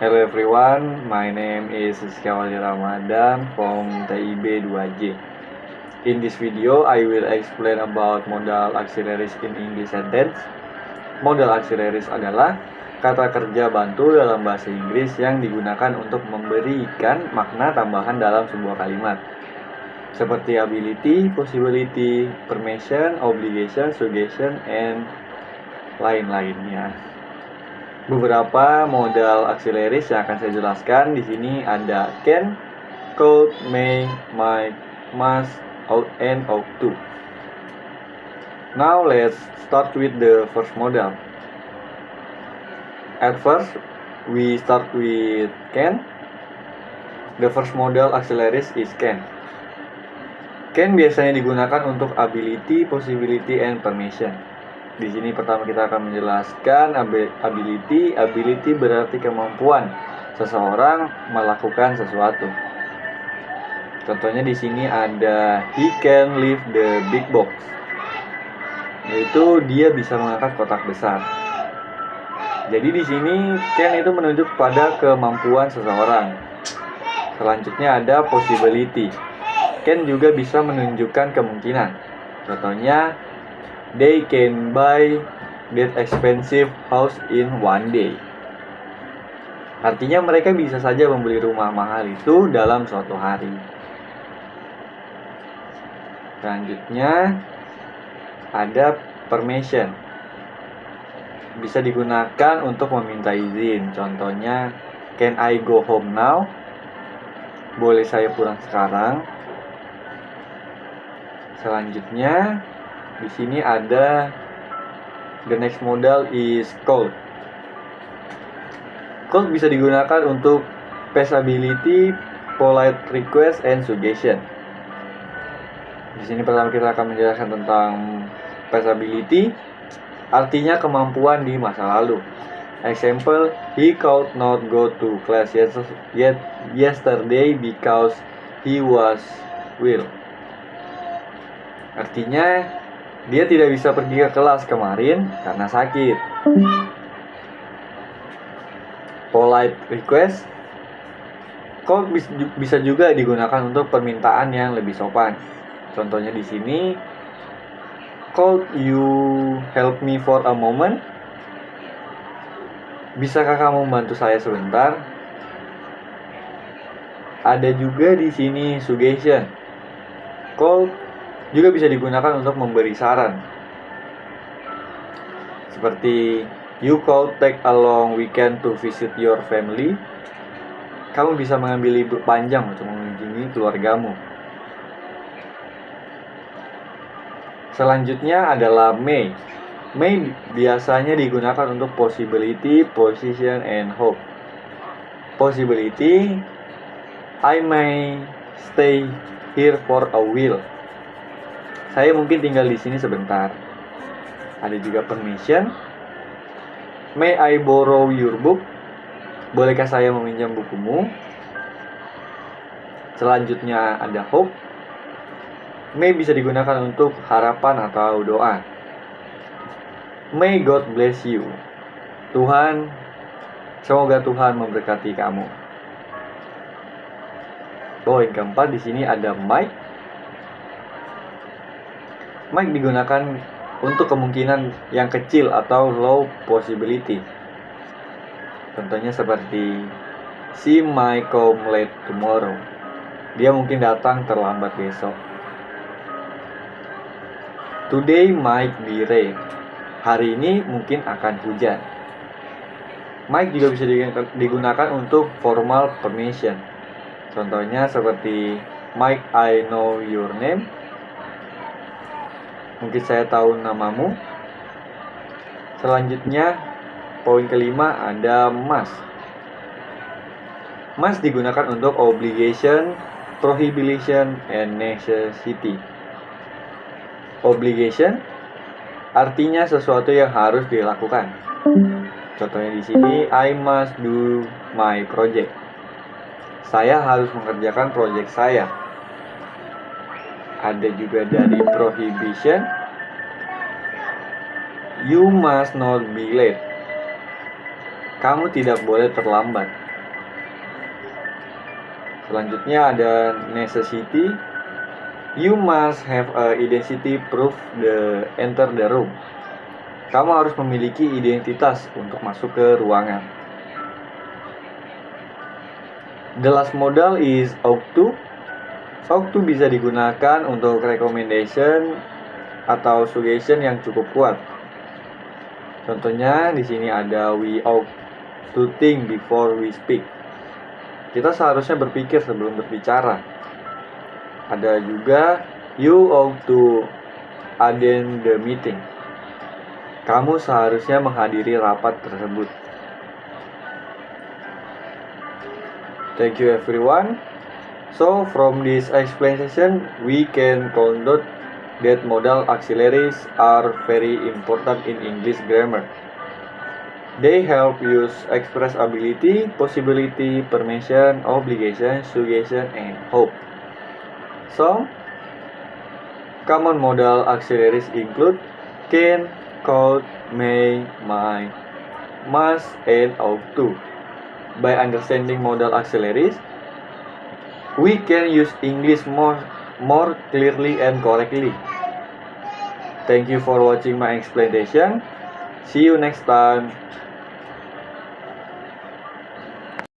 Hello everyone, my name is Rizky Ramadan from TIB 2J. In this video, I will explain about modal auxiliaries in English sentence. Modal auxiliaries adalah kata kerja bantu dalam bahasa Inggris yang digunakan untuk memberikan makna tambahan dalam sebuah kalimat. Seperti ability, possibility, permission, obligation, suggestion, and lain-lainnya. Beberapa modal auxiliaries yang akan saya jelaskan di sini ada can, could, may, might, must, ought, and ought to. Now let's start with the first modal. At first, we start with can. The first modal auxiliaries is can. Can biasanya digunakan untuk ability, possibility, and permission. Di sini pertama kita akan menjelaskan ability. Ability berarti kemampuan seseorang melakukan sesuatu. Contohnya di sini ada he can lift the big box. Yaitu dia bisa mengangkat kotak besar. Jadi di sini can itu menunjuk pada kemampuan seseorang. Selanjutnya ada possibility. Can juga bisa menunjukkan kemungkinan. Contohnya they can buy that expensive house in one day. Artinya mereka bisa saja membeli rumah mahal itu dalam suatu hari. Selanjutnya ada permission. Bisa digunakan untuk meminta izin. Contohnya can I go home now? Boleh saya pulang sekarang? Selanjutnya di sini ada the next modal is could. Could bisa digunakan untuk passability, polite request, and suggestion. Di sini pertama kita akan menjelaskan tentang passability, artinya kemampuan di masa lalu. Example, he could not go to class yesterday because he was ill. Artinya dia tidak bisa pergi ke kelas kemarin karena sakit. Polite request could bisa juga digunakan untuk permintaan yang lebih sopan. Contohnya di sini, could you help me for a moment? Bisakah kamu membantu saya sebentar? Ada juga di sini suggestion. Could juga bisa digunakan untuk memberi saran. Seperti you could take a long weekend to visit your family. Kamu bisa mengambil libur panjang untuk mengunjungi keluargamu. Selanjutnya adalah may. May biasanya digunakan untuk possibility, position, and hope. Possibility, I may stay here for a while. Saya mungkin tinggal di sini sebentar. Ada juga permission. May I borrow your book? Bolehkah saya meminjam bukumu? Selanjutnya ada hope. May bisa digunakan untuk harapan atau doa. May God bless you. Semoga Tuhan memberkati kamu. Poin keempat di sini ada might. Might digunakan untuk kemungkinan yang kecil atau low possibility. Contohnya seperti she might come late tomorrow. Dia mungkin datang terlambat besok. Today might be rain. Hari ini mungkin akan hujan. Might juga bisa digunakan untuk formal permission. Contohnya seperti might I know your name? Mungkin saya tahu namamu. Selanjutnya, poin kelima ada must. Must digunakan untuk obligation, prohibition, and necessity. Obligation artinya sesuatu yang harus dilakukan. Contohnya di sini, I must do my project. Saya harus mengerjakan proyek saya. Ada juga dari prohibition, you must not be late. Kamu tidak boleh terlambat. Selanjutnya ada necessity. You must have a identity proof to enter the room. Kamu harus memiliki identitas untuk masuk ke ruangan. The last modal is ought to. Ought to bisa digunakan untuk recommendation atau suggestion yang cukup kuat. Contohnya di sini ada we ought to think before we speak. Kita seharusnya berpikir sebelum berbicara. Ada juga you ought to attend the meeting. Kamu seharusnya menghadiri rapat tersebut. Thank you everyone. So from this explanation we can conclude that modal auxiliaries are very important in English grammar. They help use express ability, possibility, permission, obligation, suggestion, and hope. So, common modal auxiliaries include can, could, may, might, must, and ought to. By understanding modal auxiliaries, we can use English more clearly and correctly. Thank you for watching my explanation. See you next time.